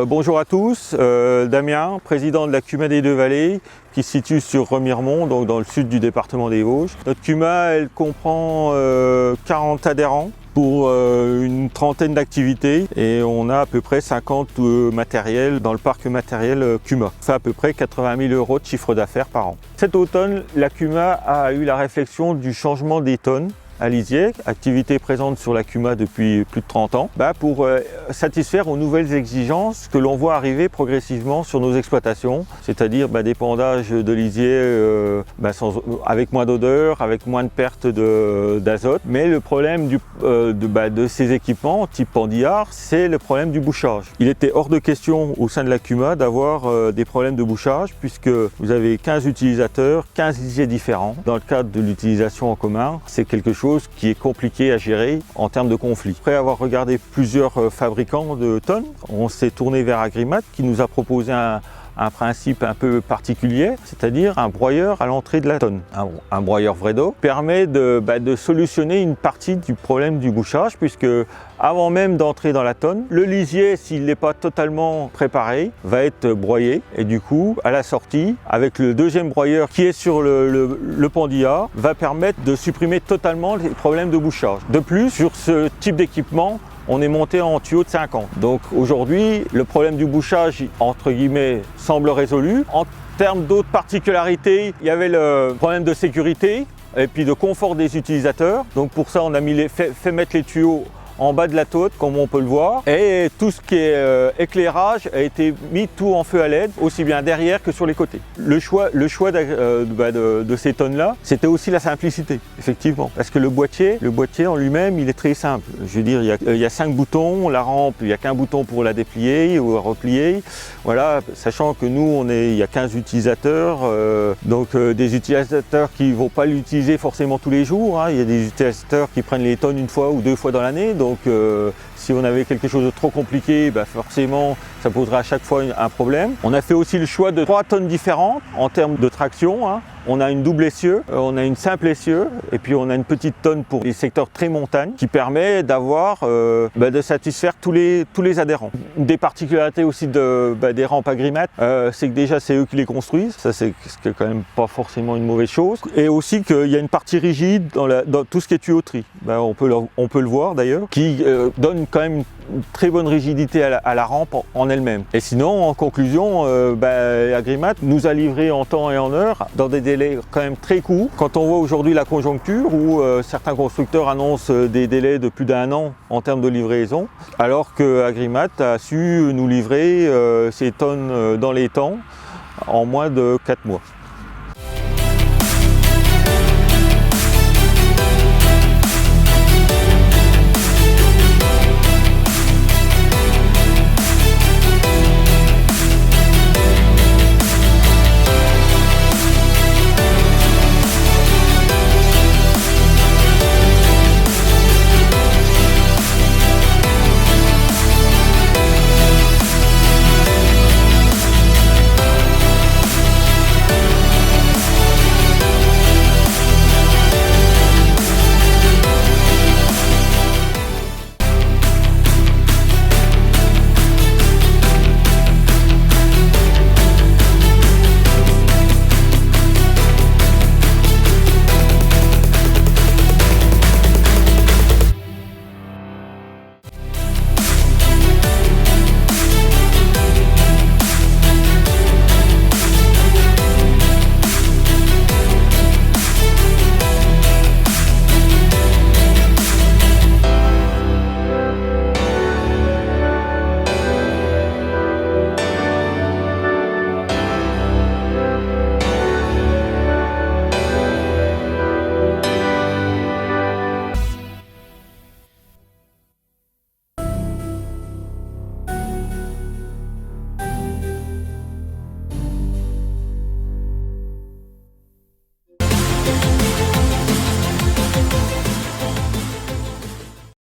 Bonjour à tous, Damien, président de la CUMA des Deux-Vallées, qui se situe sur Remiremont, donc dans le sud du département des Vosges. Notre CUMA, elle comprend 40 adhérents pour une trentaine d'activités et on a à peu près 50 matériels dans le parc matériel CUMA. Ça fait à peu près 80 000 € de chiffre d'affaires par an. Cet automne, la CUMA a eu la réflexion du changement des tonnes à lisier, activité présente sur la CUMA depuis plus de 30 ans, pour satisfaire aux nouvelles exigences que l'on voit arriver progressivement sur nos exploitations, c'est-à-dire d'épandage de lisier avec moins d'odeur, avec moins de pertes d'azote. Mais le problème de ces équipements type pendillard, c'est le problème du bouchage. Il était hors de question au sein de la CUMA d'avoir des problèmes de bouchage puisque vous avez 15 utilisateurs, 15 lisiers différents. Dans le cadre de l'utilisation en commun, c'est quelque chose qui est compliqué à gérer en termes de conflit. Après avoir regardé plusieurs fabricants de tonnes, on s'est tourné vers Agrimat qui nous a proposé un principe un peu particulier, c'est-à-dire un broyeur à l'entrée de la tonne. Un broyeur vrai d'eau permet de solutionner une partie du problème du bouchage puisque avant même d'entrer dans la tonne, le lisier, s'il n'est pas totalement préparé, va être broyé et du coup, à la sortie, avec le deuxième broyeur qui est sur le pendillard, va permettre de supprimer totalement les problèmes de bouchage. De plus, sur ce type d'équipement, on est monté en tuyau de 50. Donc aujourd'hui, le problème du bouchage, entre guillemets, semble résolu. En termes d'autres particularités, il y avait le problème de sécurité et puis de confort des utilisateurs. Donc pour ça, on a fait mettre les tuyaux en bas de la tôte, comme on peut le voir. Et tout ce qui est éclairage a été mis tout en feu à LED, aussi bien derrière que sur les côtés. Le choix de ces tonnes-là, c'était aussi la simplicité, effectivement. Parce que le boîtier en lui-même, il est très simple. Je veux dire, il y a 5 boutons, la rampe, il n'y a qu'un bouton pour la déplier ou la replier. Voilà, sachant que nous, il y a 15 utilisateurs, des utilisateurs qui ne vont pas l'utiliser forcément tous les jours. Hein. Il y a des utilisateurs qui prennent les tonnes une fois ou deux fois dans l'année. Donc si on avait quelque chose de trop compliqué, forcément ça poserait à chaque fois un problème. On a fait aussi le choix de 3 tonnes différentes en termes de traction. Hein. On a une double essieu, on a une simple essieu et puis on a une petite tonne pour les secteurs très montagnes qui permet d'avoir de satisfaire tous les adhérents. Une des particularités aussi des rampes Agrimat, c'est que déjà c'est eux qui les construisent, ça c'est quand même pas forcément une mauvaise chose. Et aussi qu'il y a une partie rigide dans tout ce qui est tuyauterie, on peut le voir d'ailleurs, qui donne quand même une très bonne rigidité à la rampe en elle-même. Et sinon, en conclusion, Agrimat nous a livré en temps et en heure dans des délais quand même très courts. Quand on voit aujourd'hui la conjoncture où certains constructeurs annoncent des délais de plus d'1 an en termes de livraison, alors que Agrimat a su nous livrer ces tonnes dans les temps en moins de 4 mois.